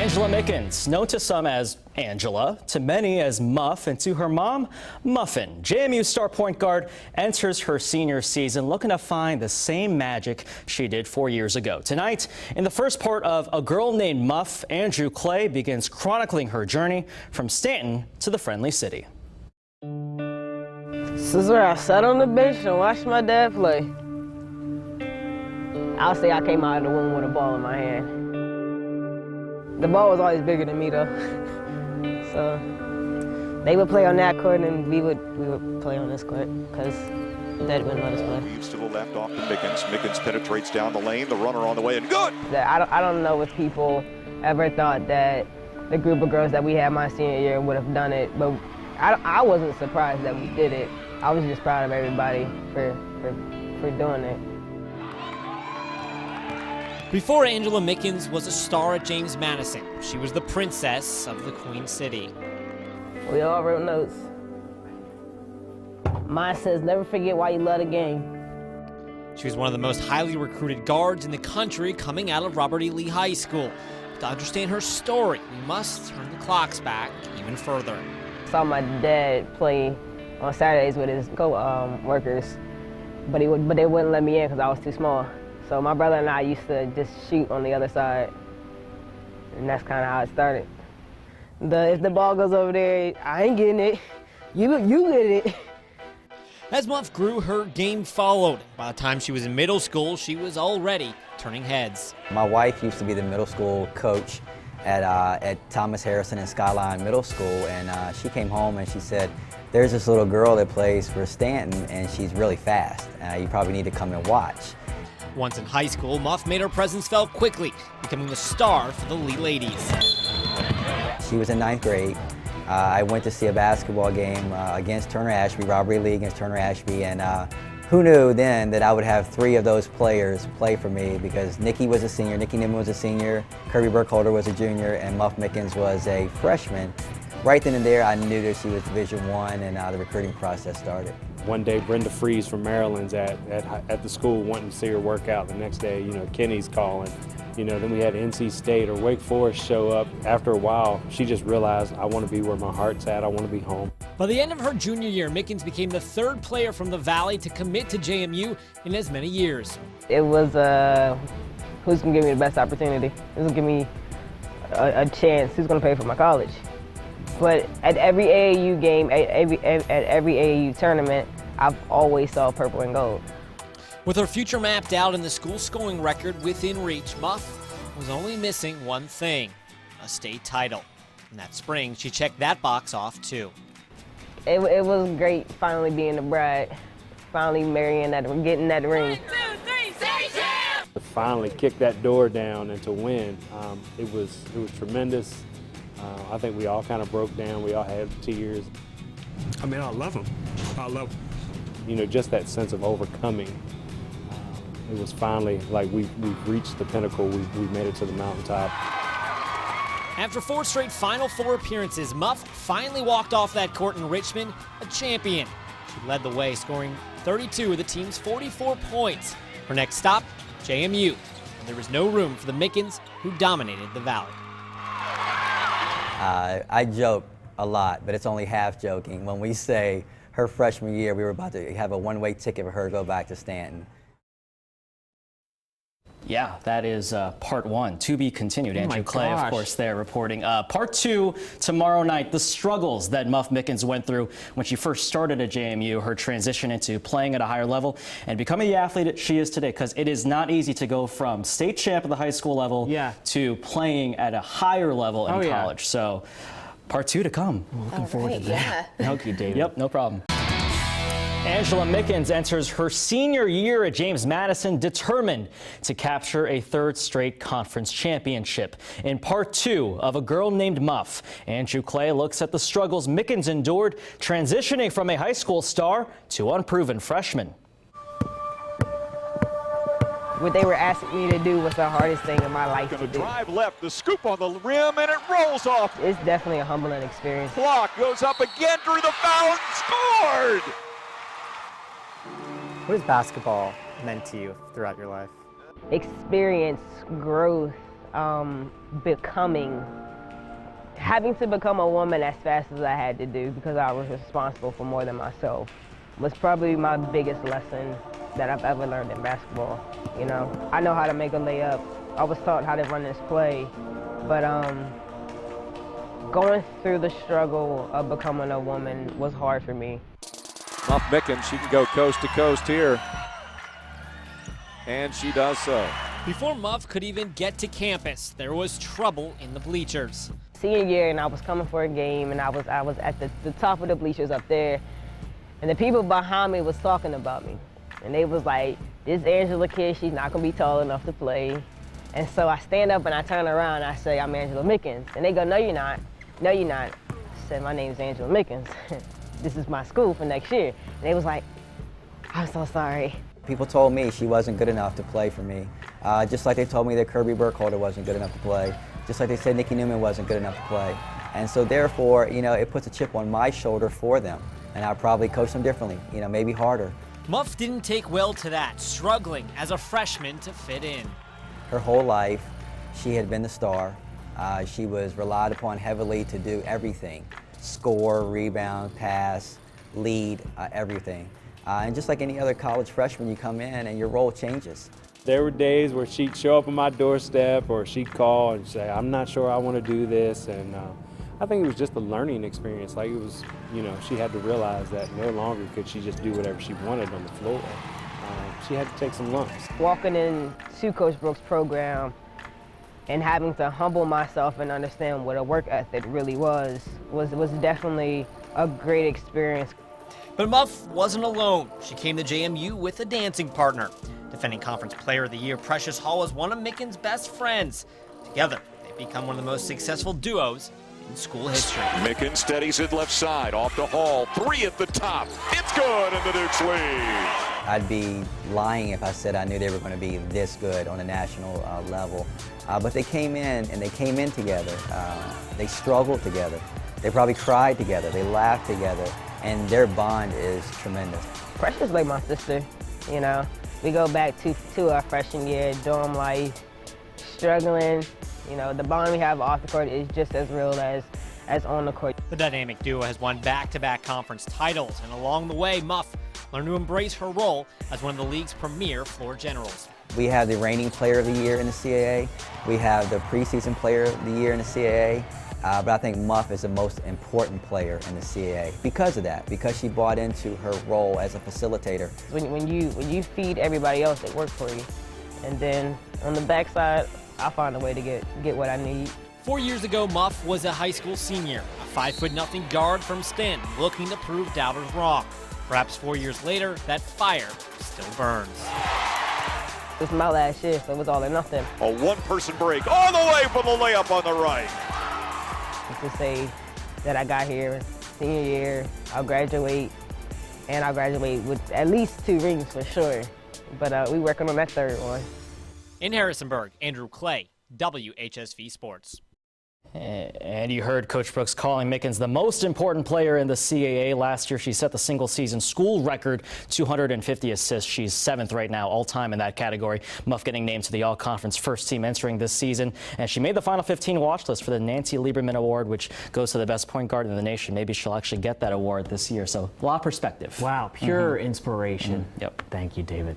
Angela Mickens, known to some as Angela, to many as Muff, and to her mom, Muffin. JMU star point guard enters her senior season looking to find the same magic she did 4 years ago. Tonight, in the first part of A Girl Named Muff, Andrew Clay begins chronicling her journey from Stanton to the friendly city. This is where I sat on the bench and watched my dad play. I'll say I came out of the womb with a ball in my hand. The ball was always bigger than me though. So they would play on that court and we would play on this court because Dad wouldn't let us play. Weaves to the left off to Mickens. Mickens penetrates down the lane, the runner on the way and good! I don't know if people ever thought that the group of girls that we had my senior year would have done it, but I wasn't surprised that we did it. I was just proud of everybody for doing it. Before Angela Mickens was a star at James Madison, she was the princess of the Queen City. We all wrote notes. Mine says, never forget why you love the game. She was one of the most highly recruited guards in the country coming out of Robert E. Lee High School. To understand her story, we must turn the clocks back even further. I saw my dad play on Saturdays with his co-workers, but they wouldn't let me in because I was too small. So my brother and I used to just shoot on the other side, and that's kind of how it started. If the ball goes over there, I ain't getting it. You get it. As Muff grew, her game followed. By the time she was in middle school, she was already turning heads. My wife used to be the middle school coach at Thomas Harrison and Skyline Middle School, and she came home and she said, there's this little girl that plays for Stanton and she's really fast. You probably need to come and watch. Once in high school, Muff made her presence felt quickly, becoming the star for the Lee ladies. She was in 9th grade. I went to see a basketball game against Turner Ashby, Robert E. Lee against Turner Ashby, and who knew then that I would have 3 of those players play for me, because Nikki was a senior, Nikki Newman was a senior, Kirby Burkholder was a junior, and Muff Mickens was a freshman. Right then and there, I knew that she was Division I, and the recruiting process started. One day, Brenda Freeze from Maryland's at the school wanting to see her work out. The next day, Kenny's calling. Then we had NC State or Wake Forest show up. After a while, she just realized, I want to be where my heart's at. I want to be home. By the end of her junior year, Mickens became the 3rd player from the Valley to commit to JMU in as many years. It was who's going to give me the best opportunity? Who's going to give me a chance? Who's going to pay for my college? But at every AAU game, at every AAU tournament, I've always saw purple and gold. With her future mapped out and the school scoring record within reach, Muff was only missing one thing, a state title. And that spring, she checked that box off too. It was great finally being the bride, finally marrying getting that ring. 1, 2, 3, say yeah! To finally kick that door down and to win, it was tremendous. I think we all kind of broke down. We all had tears. I mean, I love them. I love them. Just that sense of overcoming. It was finally like we've reached the pinnacle. We've made it to the mountaintop. After 4 straight Final Four appearances, Muff finally walked off that court in Richmond a champion. She led the way, scoring 32 of the team's 44 points. Her next stop, JMU. And there was no room for the Mickens, who dominated the Valley. I joke a lot, but it's only half joking when we say her freshman year we were about to have a one-way ticket for her to go back to Stanton. Yeah, that is part 1. To be continued. Andrew Clay, of course, there reporting. Part 2 tomorrow night, the struggles that Muff Mickens went through when she first started at JMU, her transition into playing at a higher level and becoming the athlete that she is today, because it is not easy to go from state champ at the high school level to playing at a higher level in college. So part 2 to come. Looking forward to that. Thank you, David. Yep, no problem. Angela Mickens enters her senior year at James Madison determined to capture a 3rd straight conference championship. In part 2 of A Girl Named Muff, Andrew Clay looks at the struggles Mickens endured transitioning from a high school star to unproven freshman. What they were asking me to do was the hardest thing in my life to do. Drive left, the scoop on the rim, and it rolls off. It's definitely a humbling experience. Clock goes up again, drew the foul, and scored! What has basketball meant to you throughout your life? Experience, growth, having to become a woman as fast as I had to do because I was responsible for more than myself was probably my biggest lesson that I've ever learned in basketball. You know, I know how to make a layup. I was taught how to run this play, but going through the struggle of becoming a woman was hard for me. Muff Mickens, she can go coast to coast here. And she does so. Before Muff could even get to campus, there was trouble in the bleachers. Senior year, and I was coming for a game, and I was at the top of the bleachers up there, and the people behind me was talking about me. And they was like, this Angela kid, she's not gonna be tall enough to play. And so I stand up and I turn around and I say, I'm Angela Mickens. And they go, no, you're not. No, you're not. I said, my name's Angela Mickens. This is my school for next year. And they was like, I'm so sorry. People told me she wasn't good enough to play for me, just like they told me that Kirby Burkholder wasn't good enough to play, just like they said Nikki Newman wasn't good enough to play. And so therefore, you know, it puts a chip on my shoulder for them. And I'll probably coach them differently, you know, maybe harder. Muff didn't take well to that, struggling as a freshman to fit in. Her whole life, she had been the star. She was relied upon heavily to do everything: score, rebound, pass, lead, everything. And just like any other college freshman, you come in and your role changes. There were days where she'd show up on my doorstep or she'd call and say, I'm not sure I want to do this. And I think it was just a learning experience. Like, it was, you know, she had to realize that no longer could she just do whatever she wanted on the floor. She had to take some lumps. Walking into Coach Brooks' program and having to humble myself and understand what a work ethic really was definitely a great experience. But Muff wasn't alone. She came to JMU with a dancing partner. Defending Conference Player of the Year, Precious Hall was one of Mickens' best friends. Together, they've become one of the most successful duos in school history. Mickens steadies it left side, off to Hall. Three at the top. It's good, and the Dukes lead. I'd be lying if I said I knew they were going to be this good on a national level. But they came in, and they came in together. They struggled together. They probably cried together. They laughed together. And their bond is tremendous. Precious like my sister, you know. We go back to our freshman year, dorm life, struggling. You know, the bond we have off the court is just as real as on the court. The dynamic duo has won back-to-back conference titles, and along the way, Muff learned to embrace her role as one of the league's premier floor generals. We have the reigning player of the year in the CAA. We have the preseason player of the year in the CAA. But I think Muff is the most important player in the CAA because of that, because she bought into her role as a facilitator. When you feed everybody else, it works for you. And then on the backside, I'll find a way to get what I need. 4 years ago, Muff was a high school senior, a 5'0" guard from Stanton, looking to prove doubters wrong. Perhaps 4 years later, that fire still burns. This is my last year, so it was all or nothing. A one-person break all the way for the layup on the right. To say that I got here senior year, I'll graduate, and I'll graduate with at least 2 rings for sure. But we working on that third one. In Harrisonburg, Andrew Clay, WHSV Sports. And you heard Coach Brooks calling Mickens the most important player in the CAA. Last year, she set the single-season school record, 250 assists. She's 7th right now, all-time in that category. Muff getting named to the all-conference first team entering this season. And she made the Final 15 watch list for the Nancy Lieberman Award, which goes to the best point guard in the nation. Maybe she'll actually get that award this year. So a lot of perspective. Wow, pure inspiration. Yep. Thank you, David.